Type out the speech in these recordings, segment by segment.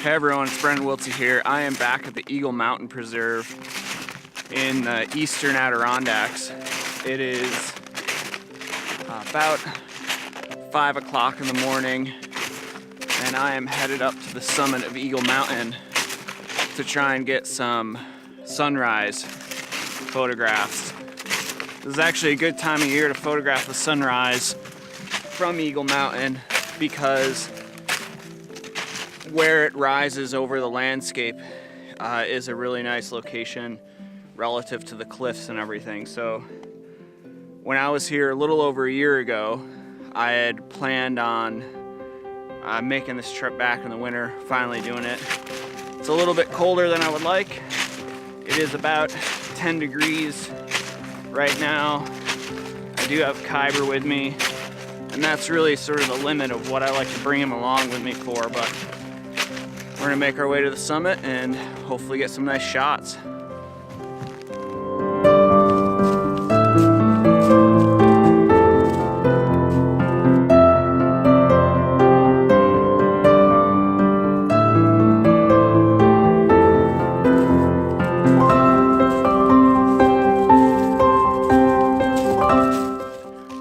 Hey everyone, it's Brendan Wiltsey here. I am back at the Eagle Mountain Preserve in the eastern Adirondacks. It is about 5 o'clock in the morning, and I am headed up to the summit of Eagle Mountain to try and get some sunrise photographs. This is actually a good time of year to photograph the sunrise from Eagle Mountain because where it rises over the landscape is a really nice location relative to the cliffs and everything. So when I was here a little over a year ago, I had planned on making this trip back in the winter, finally doing it. It's a little bit colder than I would like. It is about 10 degrees right now. I do have Kyber with me, and that's really sort of the limit of what I like to bring him along with me for, but we're gonna make our way to the summit and hopefully get some nice shots.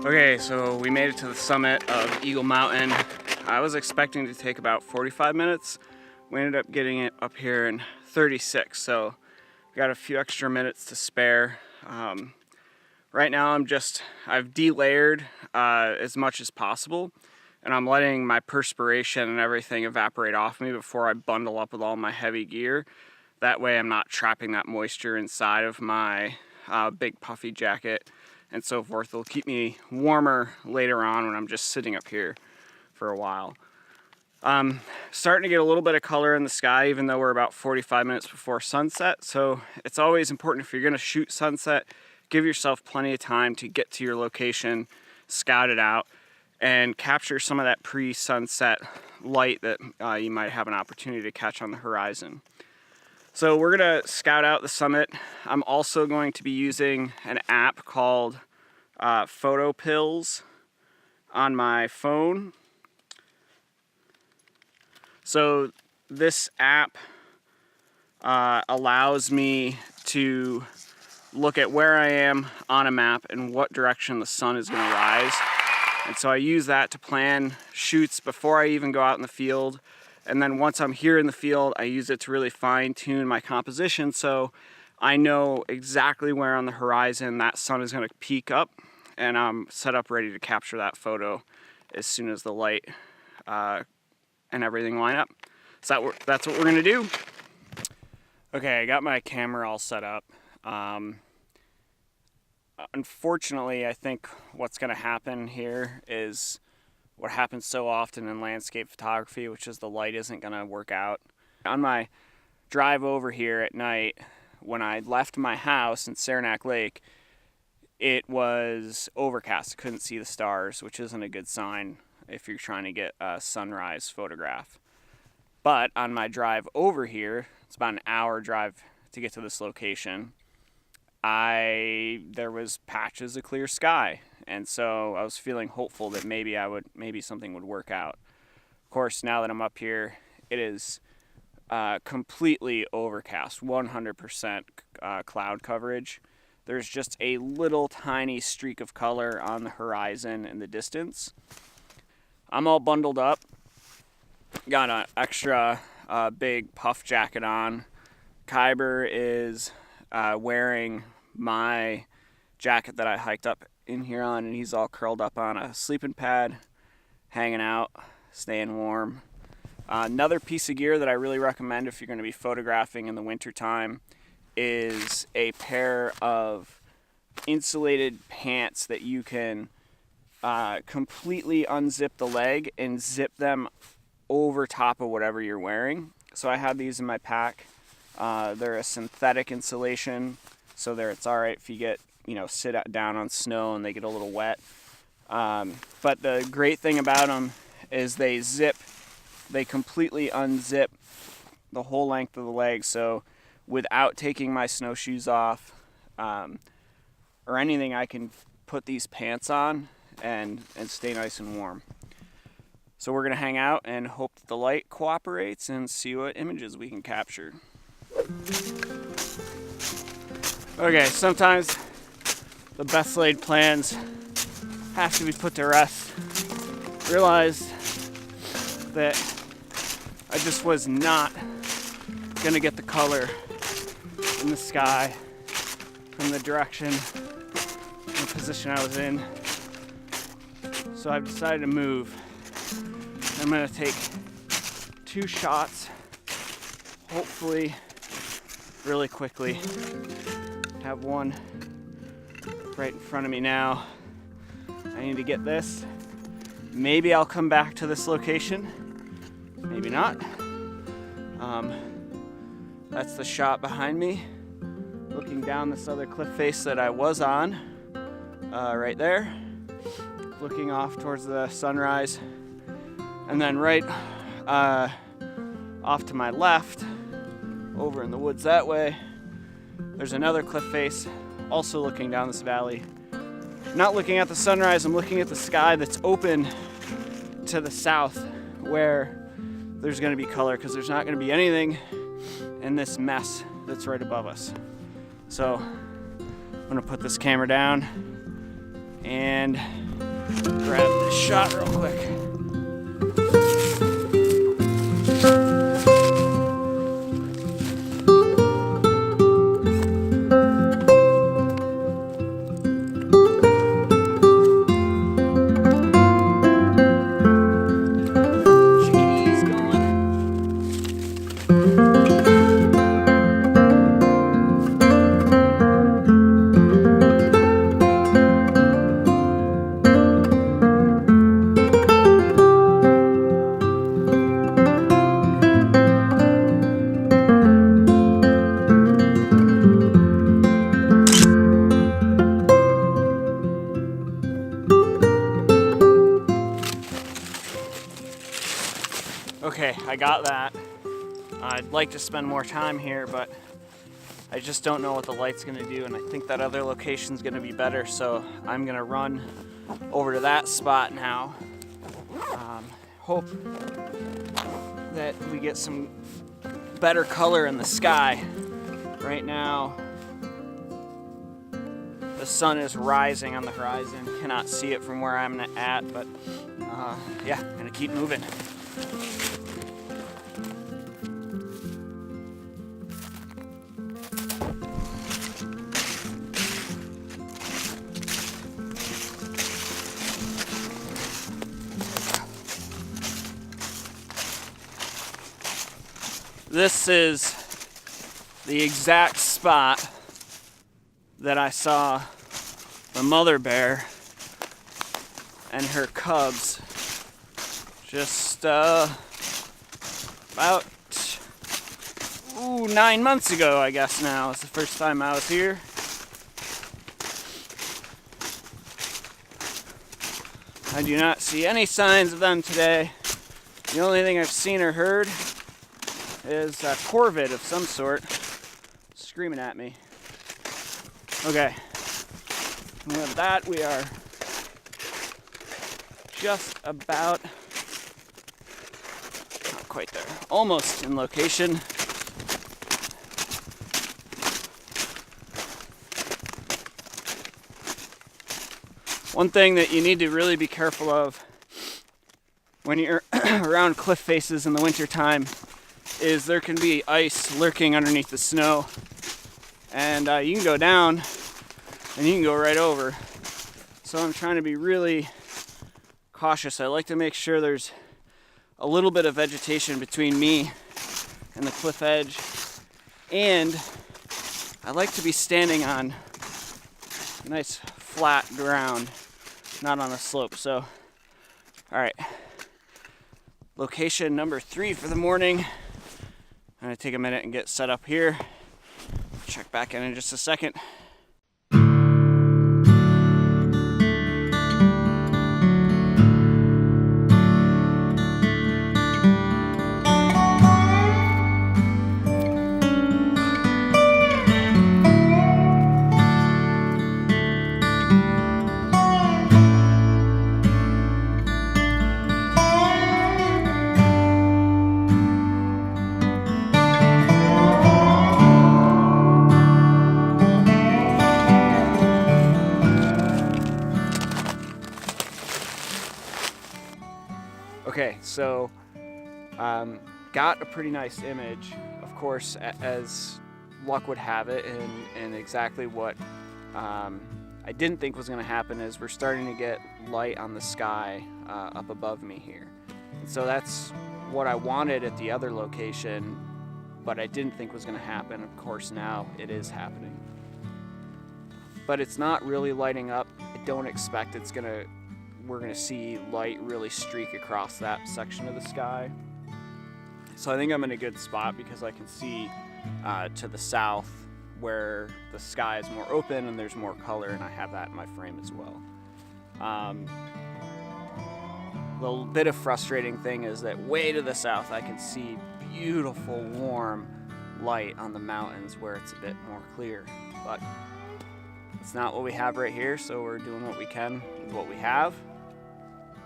Okay, so we made it to the summit of Eagle Mountain. I was expecting to take about 45 minutes. We ended up getting it up here in 36, so we got a few extra minutes to spare. Right now I've delayered as much as possible, and I'm letting my perspiration and everything evaporate off me before I bundle up with all my heavy gear. That way I'm not trapping that moisture inside of my big puffy jacket and so forth. It'll keep me warmer later on when I'm just sitting up here for a while. Starting to get a little bit of color in the sky, even though we're about 45 minutes before sunset. So it's always important, if you're going to shoot sunset, give yourself plenty of time to get to your location, scout it out, and capture some of that pre-sunset light that you might have an opportunity to catch on the horizon. So we're going to scout out the summit. I'm also going to be using an app called Photo Pills on my phone. So this app allows me to look at where I am on a map and what direction the sun is going to rise. And so I use that to plan shoots before I even go out in the field. And then once I'm here in the field, I use it to really fine tune my composition so I know exactly where on the horizon that sun is going to peak up, and I'm set up ready to capture that photo as soon as the light and everything line up. So that's what we're gonna do. Okay, I got my camera all set up. Unfortunately, I think what's gonna happen here is what happens so often in landscape photography, which is the light isn't gonna work out. On my drive over here at night, when I left my house in Saranac Lake, it was overcast. I couldn't see the stars, which isn't a good sign if you're trying to get a sunrise photograph. But on my drive over here, it's about an hour drive to get to this location, there was patches of clear sky, and so I was feeling hopeful that maybe something would work out. Of course, now that I'm up here, it is completely overcast, 100% cloud coverage. There's just a little tiny streak of color on the horizon in the distance. I'm all bundled up, got an extra big puff jacket on. Kyber is wearing my jacket that I hiked up in here on, and he's all curled up on a sleeping pad, hanging out, staying warm. Another piece of gear that I really recommend if you're going to be photographing in the wintertime is a pair of insulated pants that you can completely unzip the leg and zip them over top of whatever you're wearing. So I have these in my pack. They're a synthetic insulation, so it's all right if you get, sit down on snow and they get a little wet. But the great thing about them is they completely unzip the whole length of the leg. So without taking my snowshoes off or anything, I can put these pants on and stay nice and warm. So we're gonna hang out and hope that the light cooperates and see what images we can capture. Okay, sometimes the best laid plans have to be put to rest. Realized that I just was not gonna get the color in the sky from the direction and position I was in. So I've decided to move. I'm gonna take 2 shots, hopefully really quickly. Have one right in front of me now. I need to get this. Maybe I'll come back to this location, maybe not. That's the shot behind me, looking down this other cliff face that I was on, right there, looking off towards the sunrise. And then right off to my left, over in the woods that way, there's another cliff face, also looking down this valley. Not looking at the sunrise, I'm looking at the sky that's open to the south, where there's gonna be color, because there's not gonna be anything in this mess that's right above us. So I'm gonna put this camera down and grab this shot real quick. Okay, I got that. I'd like to spend more time here, but I just don't know what the light's gonna do, and I think that other location's gonna be better, so I'm gonna run over to that spot now. Hope that we get some better color in the sky. Right now, the sun is rising on the horizon. Cannot see it from where I'm at, but yeah, gonna keep moving. This is the exact spot that I saw the mother bear and her cubs just about 9 months ago, I guess now. It's the first time I was here. I do not see any signs of them today. The only thing I've seen or heard is a corvid of some sort screaming at me. Okay, and with that we are just about, not quite there, almost in location. One thing that you need to really be careful of when you're around cliff faces in the winter time is there can be ice lurking underneath the snow, and you can go down and you can go right over. So I'm trying to be really cautious. I like to make sure there's a little bit of vegetation between me and the cliff edge, and I like to be standing on nice flat ground, not on a slope. So, all right, location number 3 for the morning. I'm gonna take a minute and get set up here. Check back in just a second. so got a pretty nice image, of course, as luck would have it, and exactly what I didn't think was going to happen is we're starting to get light on the sky up above me here. And so that's what I wanted at the other location, but I didn't think was going to happen. Of course, now it is happening. But it's not really lighting up. I don't expect we're gonna see light really streak across that section of the sky. So I think I'm in a good spot because I can see to the south where the sky is more open and there's more color, and I have that in my frame as well. The bit of frustrating thing is that way to the south I can see beautiful warm light on the mountains where it's a bit more clear, but it's not what we have right here, so we're doing what we can with what we have,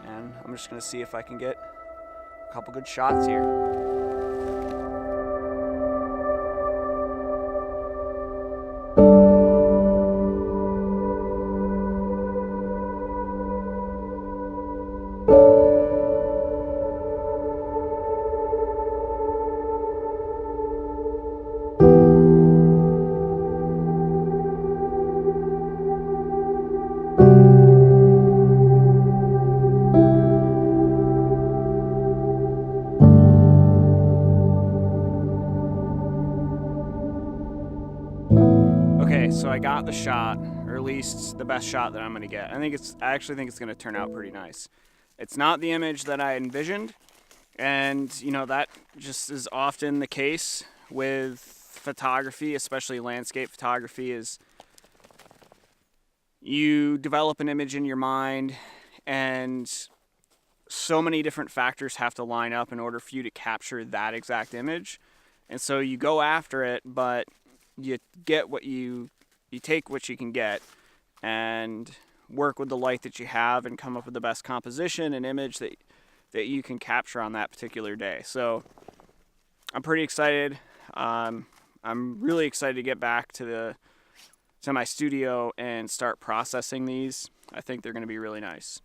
and I'm just going to see if I can get a couple good shots here. Okay, so I got the shot, or at least the best shot that I'm going to get. I actually think it's going to turn out pretty nice. It's not the image that I envisioned, and that just is often the case with photography, especially landscape photography, is you develop an image in your mind, and so many different factors have to line up in order for you to capture that exact image. And so you go after it, but you take what you can get and work with the light that you have and come up with the best composition and image that you can capture on that particular day. So I'm pretty excited. I'm really excited to get back to my studio and start processing these. I think they're going to be really nice.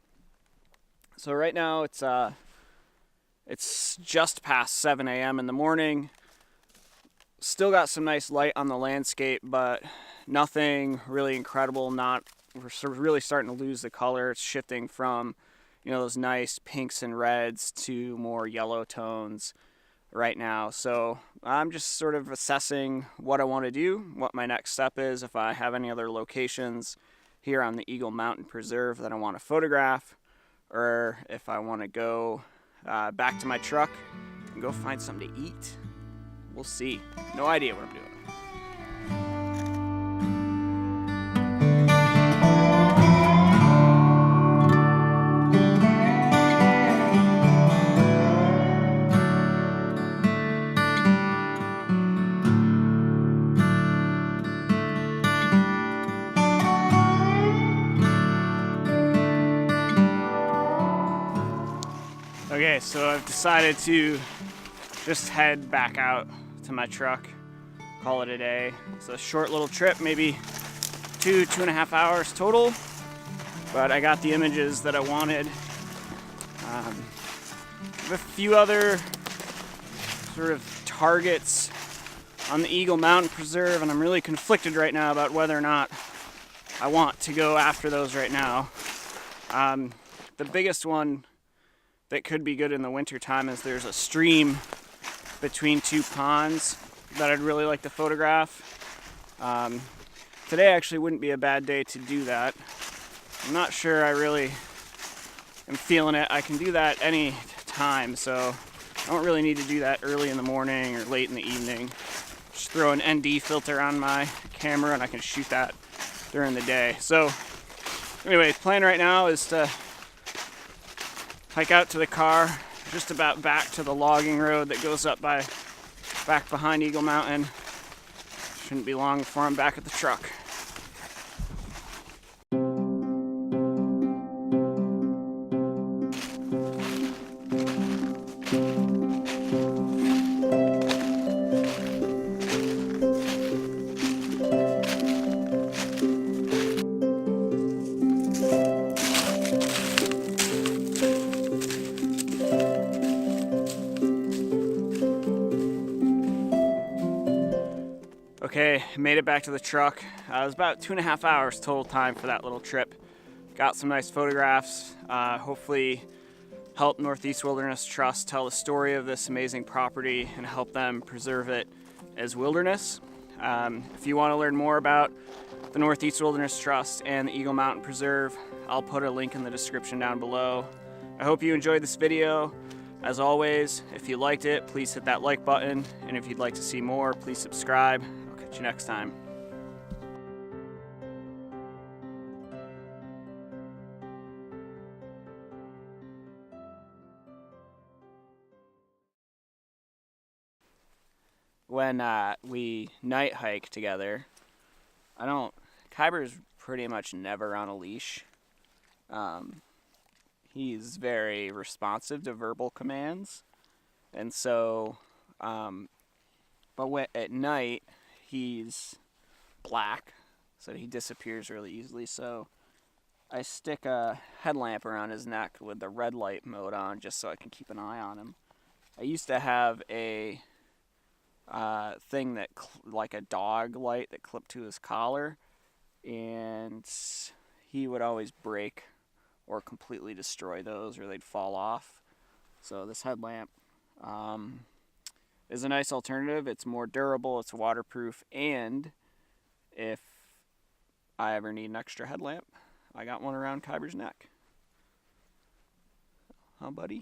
So right now it's just past 7 a.m. in the morning. Still got some nice light on the landscape, but nothing really incredible. We're sort of really starting to lose the color. It's shifting from, those nice pinks and reds to more yellow tones right now. So I'm just sort of assessing what I want to do, what my next step is, if I have any other locations here on the Eagle Mountain Preserve that I want to photograph, or if I want to go back to my truck and go find something to eat. We'll see. No idea what I'm doing. Okay, so I've decided to just head back out to my truck, call it a day. It's a short little trip, maybe 2.5 hours total, but I got the images that I wanted. I have a few other sort of targets on the Eagle Mountain Preserve, and I'm really conflicted right now about whether or not I want to go after those right now. The biggest one that could be good in the winter time is there's a stream between two ponds that I'd really like to photograph. Today actually wouldn't be a bad day to do that. I'm not sure I really am feeling it. I can do that any time, so I don't really need to do that early in the morning or late in the evening. Just throw an ND filter on my camera and I can shoot that during the day. So anyway, the plan right now is to hike out to the car, just about back to the logging road that goes up back behind Eagle Mountain. Shouldn't be long before I'm back at the truck. Okay, made it back to the truck. It was about 2.5 hours total time for that little trip. Got some nice photographs. Hopefully help Northeast Wilderness Trust tell the story of this amazing property and help them preserve it as wilderness. If you want to learn more about the Northeast Wilderness Trust and the Eagle Mountain Preserve, I'll put a link in the description down below. I hope you enjoyed this video. As always, if you liked it, please hit that like button, and if you'd like to see more, please subscribe. I'll catch you next time. When we night hike together, Kyber's pretty much never on a leash. He's very responsive to verbal commands, and so, but at night, he's black, so he disappears really easily, so I stick a headlamp around his neck with the red light mode on just so I can keep an eye on him. I used to have a thing that like a dog light that clipped to his collar, and he would always break or completely destroy those, or they'd fall off. So this headlamp is a nice alternative. It's more durable, it's waterproof, and if I ever need an extra headlamp, I got one around Kyber's neck. Huh, buddy?